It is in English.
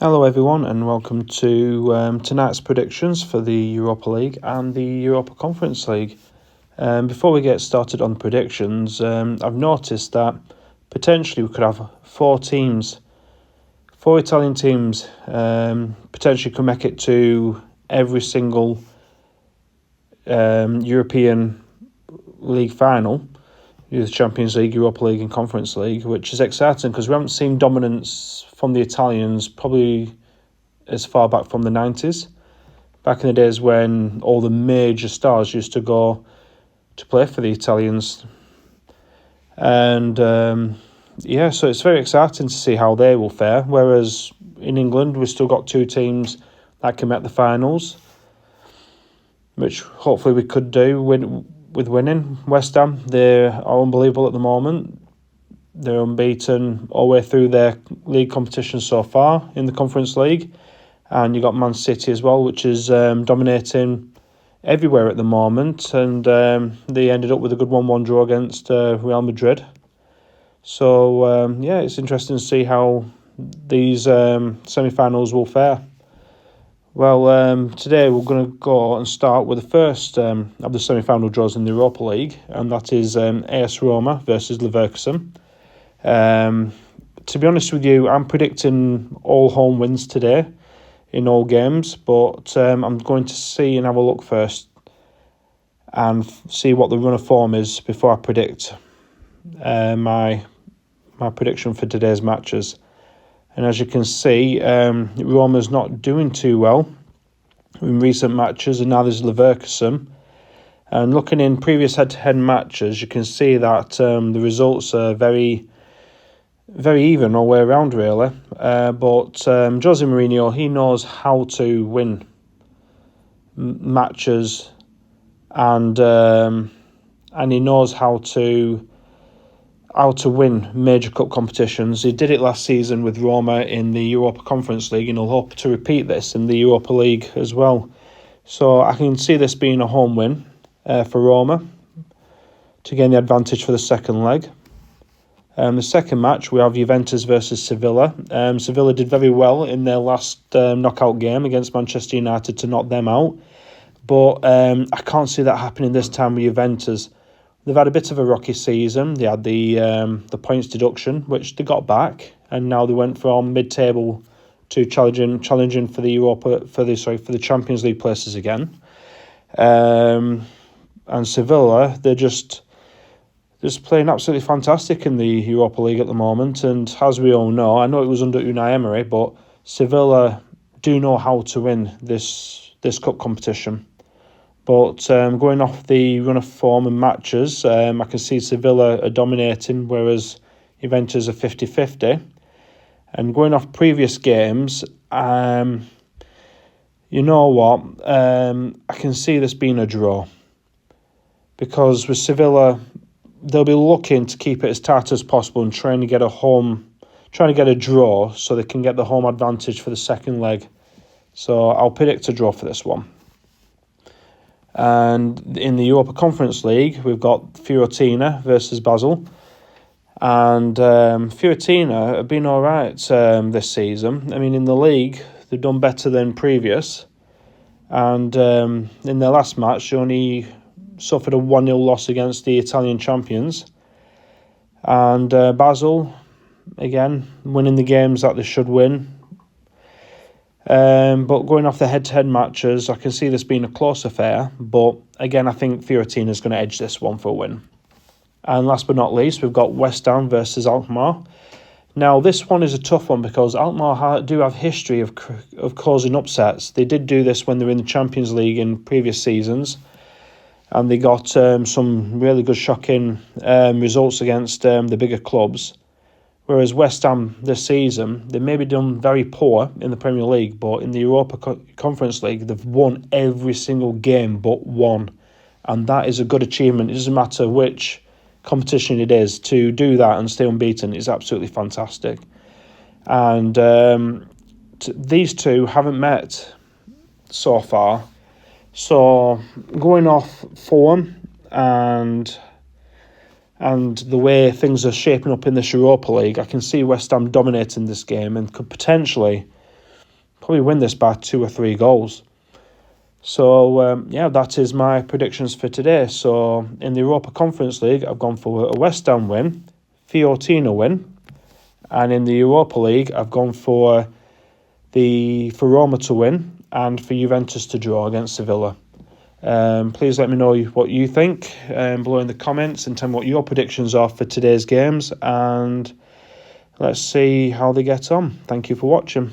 Hello everyone and welcome to tonight's predictions for the Europa League and the Europa Conference League. Before we get started on predictions, I've noticed that potentially we could have four Italian teams potentially could make it to every single European League final, the Champions League, Europa League and Conference League, which is exciting because we haven't seen dominance from the Italians probably as far back from the 90s. Back in the days when all the major stars used to go to play for the Italians. And so it's very exciting to see how they will fare. Whereas in England, we've still got two teams that can make the finals, which hopefully we could do with winning. West Ham, they are unbelievable at the moment. They're unbeaten all the way through their league competition so far in the Conference League. And you got Man City as well, which is dominating everywhere at the moment. And they ended up with a good 1-1 draw against Real Madrid. So, it's interesting to see how these semi-finals will fare. Well, today we're going to go and start with the first of the semi-final draws in the Europa League, and that is AS Roma versus Leverkusen. To be honest with you, I'm predicting all home wins today in all games, but I'm going to see and have a look first and see what the run of form is before I predict my prediction for today's matches. And as you can see, Roma's not doing too well in recent matches, and now there's Leverkusen. And looking in previous head-to-head matches, you can see that the results are very, very even all the way around, really. But Jose Mourinho, he knows how to win matches, and he knows how to win major cup competitions. He did it last season with Roma in the Europa Conference League, and he'll hope to repeat this in the Europa League as well. So I can see this being a home win for Roma to gain the advantage for the second leg. The second match, we have Juventus versus Sevilla. Sevilla did very well in their last knockout game against Manchester United to knock them out. But I can't see that happening this time with Juventus. They've had a bit of a rocky season. They had the points deduction, which they got back, and now they went from mid-table to challenging for the Champions League places again. And Sevilla, they're just playing absolutely fantastic in the Europa League at the moment. And as we all know, I know it was under Unai Emery, but Sevilla do know how to win this cup competition. But going off the run of form and matches, I can see Sevilla are dominating, whereas Juventus are 50-50. And going off previous games, you know what? I can see this being a draw. Because with Sevilla, they'll be looking to keep it as tight as possible and trying to get a draw so they can get the home advantage for the second leg. So I'll predict a draw for this one. And in the Europa Conference League, we've got Fiorentina versus Basel. And Fiorentina have been all right this season. I mean, in the league, they've done better than previous. And in their last match, they only suffered a 1-0 loss against the Italian champions. And Basel, again, winning the games that they should win. But going off the head-to-head matches, I can see this being a close affair. But again, I think Fiorentina is going to edge this one for a win. And last but not least, we've got West Ham versus Alkmaar. Now, this one is a tough one because Alkmaar do have history of causing upsets. They did do this when they were in the Champions League in previous seasons. And they got some really good shocking results against the bigger clubs. Whereas West Ham this season, they may be done very poor in the Premier League, but in the Europa Conference League, they've won every single game but one. And that is a good achievement. It doesn't matter which competition it is. To do that and stay unbeaten is absolutely fantastic. And these two haven't met so far. So going off form and the way things are shaping up in this Europa League, I can see West Ham dominating this game and could potentially probably win this by 2 or 3 goals. So, yeah, that is my predictions for today. So, in the Europa Conference League, I've gone for a West Ham win, Fiorentina win, and in the Europa League, I've gone for Roma to win and for Juventus to draw against Sevilla. Please let me know what you think below in the comments and tell me what your predictions are for today's games, and let's see how they get on. Thank you for watching.